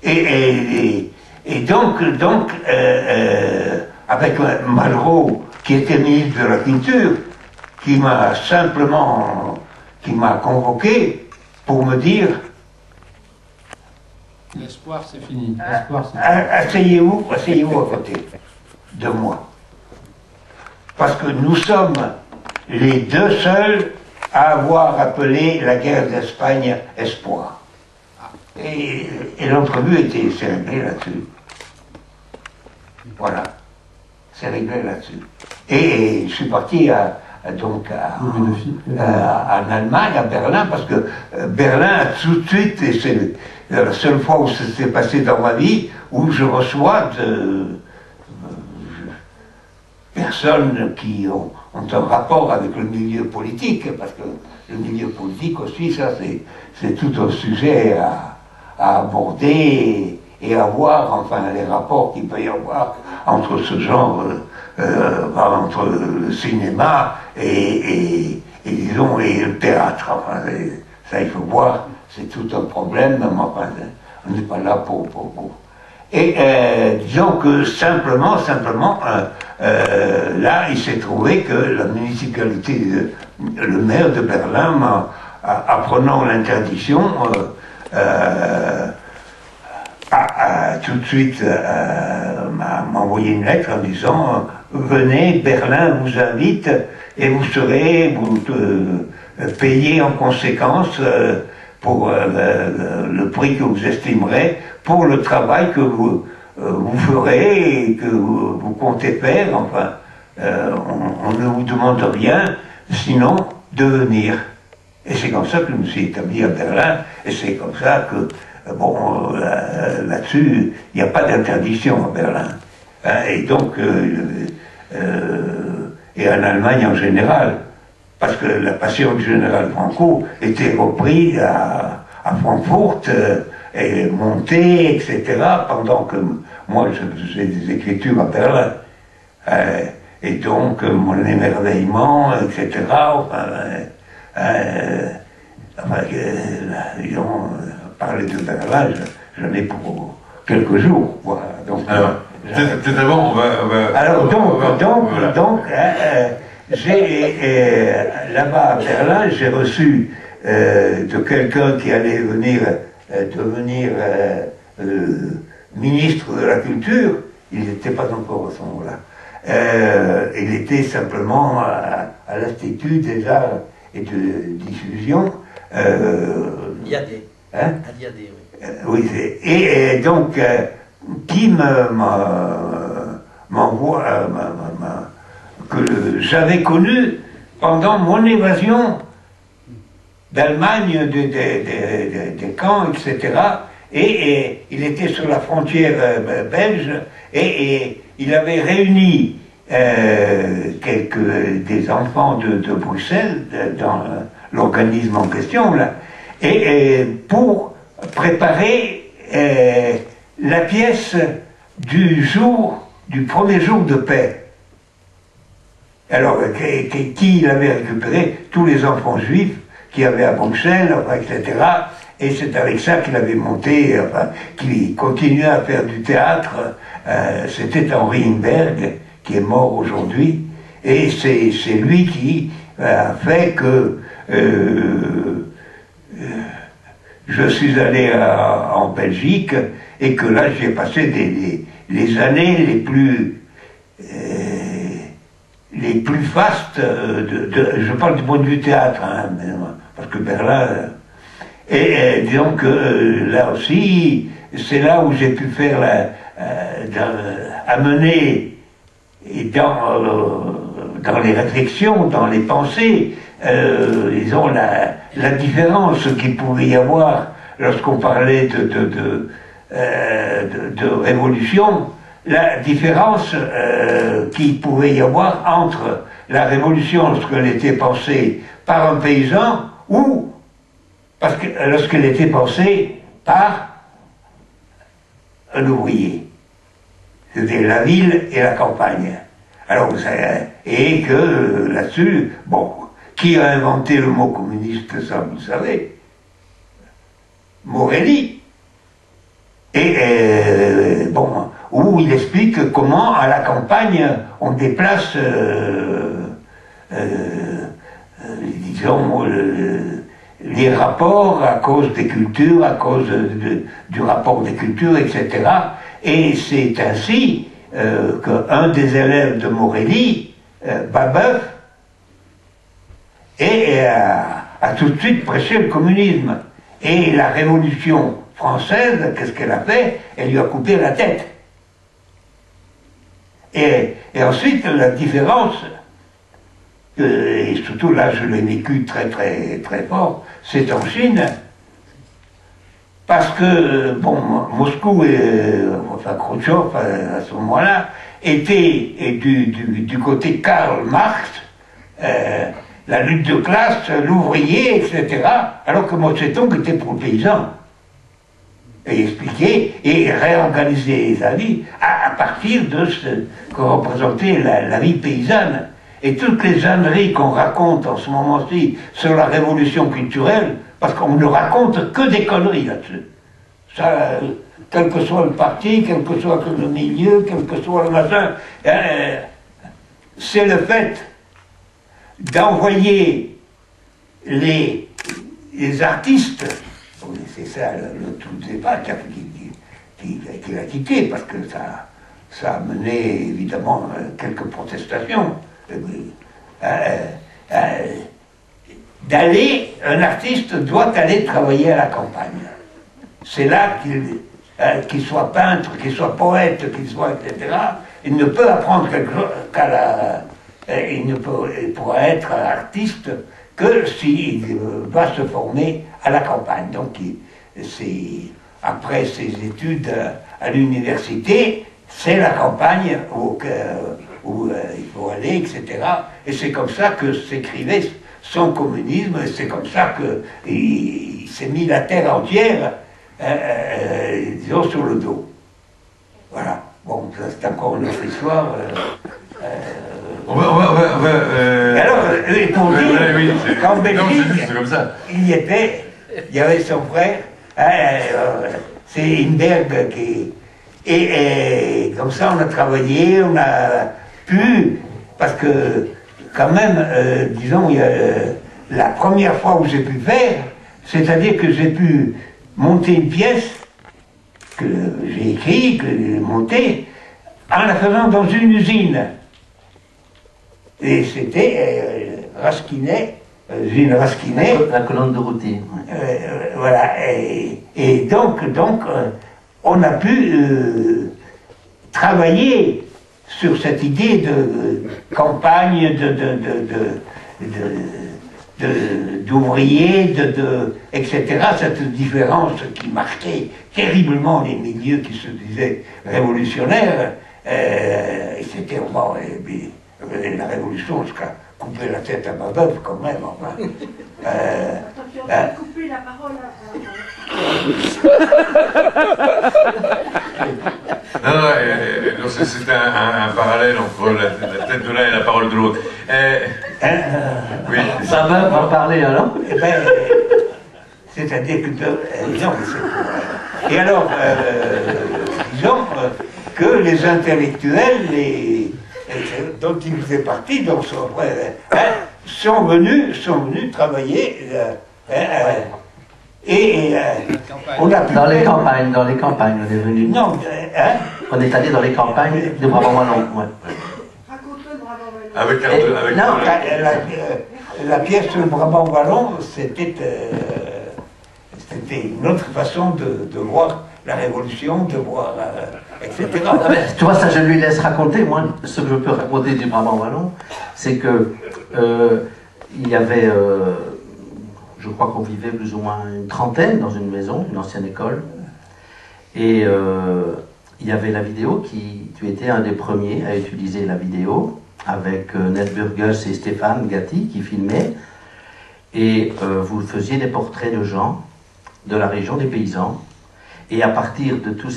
Et donc avec Malraux, qui était ministre de la Culture, qui m'a convoqué pour me dire l'espoir c'est fini. Asseyez-vous à côté de moi. Parce que nous sommes les deux seuls à avoir appelé la guerre d'Espagne espoir. Et l'entrevue s'est réglée là-dessus. Voilà. C'est réglé là-dessus. Et je suis parti en Allemagne, à Berlin, parce que Berlin a tout de suite, et c'est la seule fois où ça s'est passé dans ma vie, où je reçois personnes qui ont un rapport avec le milieu politique, parce que le milieu politique aussi, ça c'est tout un sujet à aborder et à voir, enfin, les rapports qu'il peut y avoir entre ce genre, entre le cinéma et disons, et le théâtre. Enfin, ça, il faut voir, c'est tout un problème, mais enfin, on n'est pas là pour. Et disons que simplement, là, il s'est trouvé que la municipalité, le maire de Berlin, apprenant l'interdiction, tout de suite m'a envoyé une lettre en disant venez, Berlin vous invite et vous serez payé en conséquence pour le prix que vous estimerez pour le travail que vous ferez et que vous comptez faire. Enfin, on ne vous demande rien, sinon de venir. Et c'est comme ça que je me suis établi à Berlin, et c'est comme ça que bon, là-dessus, il n'y a pas d'interdiction à Berlin. Hein, et donc, et en Allemagne en général, parce que la passion du général Franco était reprise à Francfort, et montée, etc., pendant que moi je faisais des écritures à Berlin. Et donc, mon émerveillement, etc., disons, parler de Berlin, j'en ai pour quelques jours. Voilà. Donc, alors, peut-être avant, on va... Alors, donc, là-bas à Berlin, j'ai reçu de quelqu'un qui allait devenir ministre de la Culture. Il n'était pas encore à ce moment-là. Il était simplement à l'Institut des Arts et de Diffusion. Diadé. Hein? À Diadé, oui. Oui, et donc, qui m'envoie, que j'avais connu pendant mon évasion d'Allemagne, des camps, etc. Et il était sur la frontière belge, et il avait réuni des enfants de Bruxelles dans l'organisme en question, là, et pour préparer la pièce du premier jour de paix. Alors, qui il avait récupéré? Tous les enfants juifs qu'il y avait à Bruxelles, enfin, etc. Et c'est avec ça qu'il avait monté, enfin, qu'il continuait à faire du théâtre. C'était Henri Imberg, qui est mort aujourd'hui. Et c'est lui qui a fait que je suis allé en Belgique, et que là j'ai passé les années les plus fastes, je parle du point de vue théâtre, hein, parce que Berlin, et disons que là aussi, c'est là où j'ai pu faire amener dans les réflexions, dans les pensées, disons la différence qu'il pouvait y avoir lorsqu'on parlait de révolution, la différence qu'il pouvait y avoir entre la révolution lorsqu'elle était pensée par un paysan ou lorsqu'elle était pensée par un ouvrier. C'était la ville et la campagne. Alors, et que là-dessus, bon, qui a inventé le mot communiste, ça vous le savez? Morelli. Et bon, où il explique comment à la campagne on déplace, disons, les rapports à cause des cultures, à cause du rapport des cultures, etc. Et c'est ainsi qu'un des élèves de Morelli, Babeuf, a tout de suite prêché le communisme. Et la Révolution française, qu'est-ce qu'elle a fait? Elle lui a coupé la tête. Et ensuite, la différence, et surtout là, je l'ai vécu très fort, c'est en Chine, parce que, bon, Moscou, enfin Khrouchtchev, à ce moment-là, était du côté Karl Marx, la lutte de classe, l'ouvrier, etc., alors que Mao Tse-tung était pour le paysan. Et expliquer et réorganiser les avis à partir de ce que représentait la vie paysanne. Et toutes les âneries qu'on raconte en ce moment-ci sur la révolution culturelle, parce qu'on ne raconte que des conneries là-dessus. Ça, quel que soit le parti, quel que soit le milieu, quel que soit le machin, c'est le fait d'envoyer les artistes. C'est ça le tout débat qu'il a quitté, parce que ça a mené évidemment quelques protestations. Un artiste doit aller travailler à la campagne. C'est là qu'il soit peintre, qu'il soit poète, qu'il soit, etc. Il ne peut apprendre quelque chose il pourra être artiste que s'il va se former à la campagne. Donc, après ses études à l'université, c'est la campagne où il faut aller, etc. Et c'est comme ça que s'écrivait son communisme, et c'est comme ça qu'il s'est mis la terre entière, disons, sur le dos. Voilà. Bon, ça c'est encore une autre histoire. Alors, pour dire qu'en Belgique, il y avait son frère, c'est Inberg et comme ça on a travaillé, on a pu, parce que quand même, disons, la première fois où j'ai pu faire, c'est-à-dire que j'ai pu monter une pièce que j'ai écrite, que j'ai montée, en la faisant dans une usine. Et c'était Raskinet, usine Raskinet. La colonne de Routy. Voilà. Et donc on a pu travailler sur cette idée de campagne, d'ouvriers, etc. Cette différence qui marquait terriblement les milieux qui se disaient révolutionnaires. Et c'était bon, la révolution jusqu'à couper la tête à ma veuve quand même. Enfin. Attends, tu es en train de couper la parole Non, c'est un parallèle entre la tête de l'un et la parole de l'autre. Oui. Ça va parler alors? C'est-à-dire que... non, et alors, disons que les intellectuels, dont il faisait partie, donc sont venus travailler on a pu dans les campagnes, on est venu. Non, on est allé dans les campagnes de Brabant-Wallon. Ouais. Raconte-le Brabant-Wallon. Non, la pièce sur le Brabant-Wallon, c'était une autre façon de voir la révolution, de voir, etc. Tu vois, ça je lui laisse raconter. Moi, ce que je peux raconter du Brabant-Wallon, c'est que il y avait, je crois qu'on vivait plus ou moins une trentaine dans une maison, une ancienne école, et il y avait la vidéo tu étais un des premiers à utiliser la vidéo, avec Ned Burgess et Stéphane Gatti qui filmaient, et vous faisiez des portraits de gens de la région, des paysans, et à partir de tous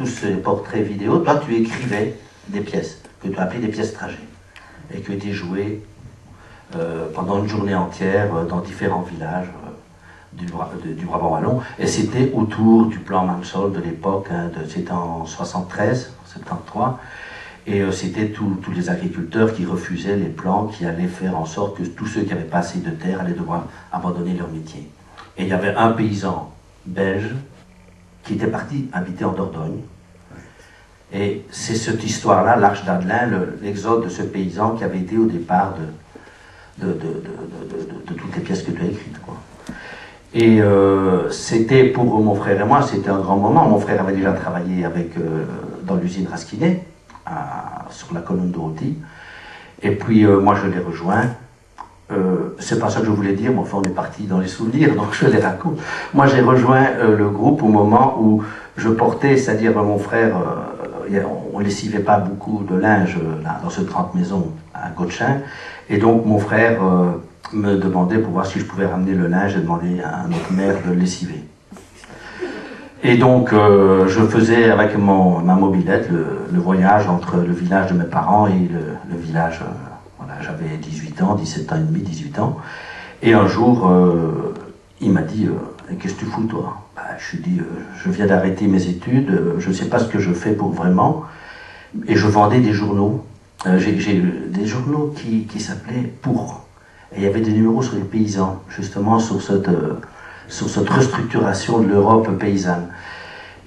ces portraits vidéo, toi tu écrivais des pièces, que tu appelais des pièces trajets, et qui étaient jouées pendant une journée entière dans différents villages du Brabant wallon, et c'était autour du plan Mansol de l'époque, hein, c'était en 73, 73, et c'était tous les agriculteurs qui refusaient les plans qui allaient faire en sorte que tous ceux qui n'avaient pas assez de terre allaient devoir abandonner leur métier. Et il y avait un paysan belge qui était parti habiter en Dordogne. Et c'est cette histoire-là, l'Arche d'Adelin, l'exode de ce paysan qui avait été au départ de toutes les pièces que tu as écrites, quoi. Et c'était pour mon frère et moi, c'était un grand moment. Mon frère avait déjà travaillé dans l'usine Rasquinet, sur la colonne de rôti. Et puis moi je l'ai rejoint. C'est pas ça que je voulais dire, mais enfin on est parti dans les souvenirs, donc je les raconte. Moi j'ai rejoint le groupe au moment où je portais, c'est-à-dire mon frère, on lessivait pas beaucoup de linge là, dans ce 30 maisons à Gotchin, et donc mon frère me demandait pour voir si je pouvais ramener le linge et demander à notre mère de le lessiver. Et donc je faisais avec ma mobilette le voyage entre le village de mes parents et le village... Voilà, j'avais 18 ans, 17 ans et demi, 18 ans. Et un jour, il m'a dit qu'est-ce que tu fous, toi? Je lui ai dit je viens d'arrêter mes études, je ne sais pas ce que je fais pour vraiment. Et je vendais des journaux. J'ai des journaux qui s'appelaient Pour. Et il y avait des numéros sur les paysans, justement sur cette restructuration de l'Europe paysanne.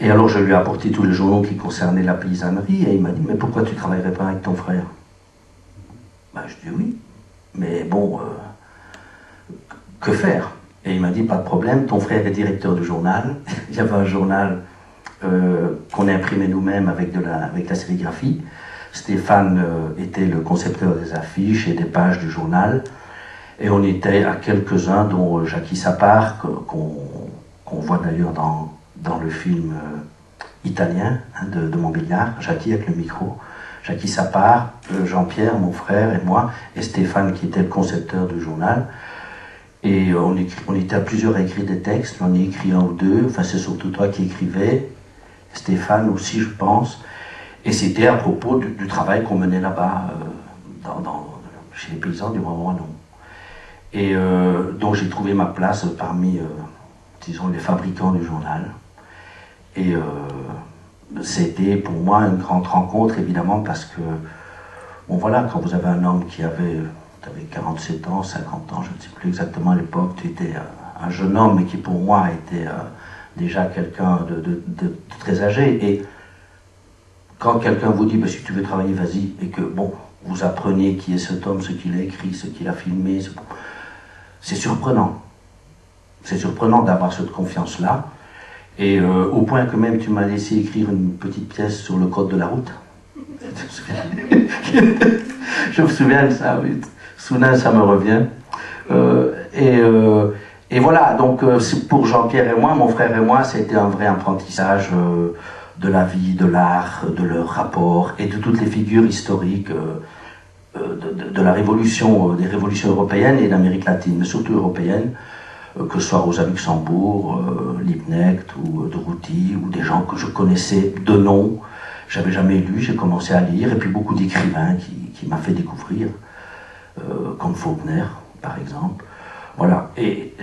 Et alors je lui ai apporté tous les journaux qui concernaient la paysannerie. Et il m'a dit mais pourquoi tu ne travaillerais pas avec ton frère? Je dis oui, mais bon, que faire? Et il m'a dit, pas de problème, ton frère est directeur du journal. Il y avait un journal qu'on a imprimé nous-mêmes avec la sérigraphie. Stéphane était le concepteur des affiches et des pages du journal. Et on était à quelques-uns, dont Jackie Sapar, qu'on voit d'ailleurs dans le film italien hein, de Montbéliard, Jackie avec le micro. Jackie Sapar, Jean-Pierre, mon frère et moi, et Stéphane qui était le concepteur du journal. Et on était à plusieurs à écrire des textes, j'en ai écrit un ou deux, enfin c'est surtout toi qui écrivais, Stéphane aussi je pense, et c'était à propos du travail qu'on menait là-bas, chez les paysans du Brabant wallon. Et donc j'ai trouvé ma place parmi, disons, les fabricants du journal. Et c'était pour moi une grande rencontre, évidemment, parce que, bon voilà, quand vous avez un homme qui avait 47 ans, 50 ans, je ne sais plus exactement à l'époque, tu étais un jeune homme, mais qui pour moi était déjà quelqu'un de très âgé. Et quand quelqu'un vous dit, bah, si tu veux travailler, vas-y, et que, bon, vous apprenez qui est cet homme, ce qu'il a écrit, ce qu'il a filmé, c'est surprenant. C'est surprenant d'avoir cette confiance-là. Et au point que même tu m'as laissé écrire une petite pièce sur le code de la route. Je me souviens de ça, oui. Soudain ça me revient. Et voilà, donc pour Jean-Pierre et moi, mon frère et moi, c'était un vrai apprentissage de la vie, de l'art, de leur rapport et de toutes les figures historiques de la révolution, des révolutions européennes et d'Amérique latine, mais surtout européennes. Que ce soit Rosa Luxembourg, Liebknecht ou de Routy, ou des gens que je connaissais de nom, j'avais jamais lu, j'ai commencé à lire, et puis beaucoup d'écrivains qui m'a fait découvrir, comme Faulkner, par exemple. Voilà. Et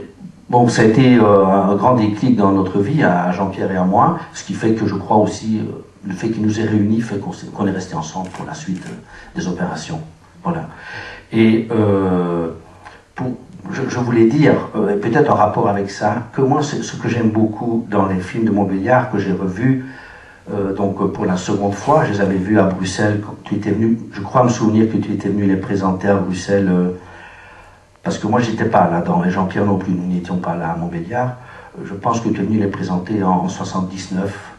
bon, ça a été un grand déclic dans notre vie, à Jean-Pierre et à moi, ce qui fait que je crois aussi, le fait qu'il nous ait réunis fait qu'on est resté ensemble pour la suite des opérations. Voilà. Et je voulais dire, peut-être en rapport avec ça, que moi, ce que j'aime beaucoup dans les films de Montbéliard que j'ai revus, donc pour la seconde fois, je les avais vus à Bruxelles quand tu étais venu. Je crois me souvenir que tu étais venu les présenter à Bruxelles, parce que moi, j'étais pas là-dedans, et Jean-Pierre non plus, nous n'étions pas là à Montbéliard. Je pense que tu es venu les présenter en 79.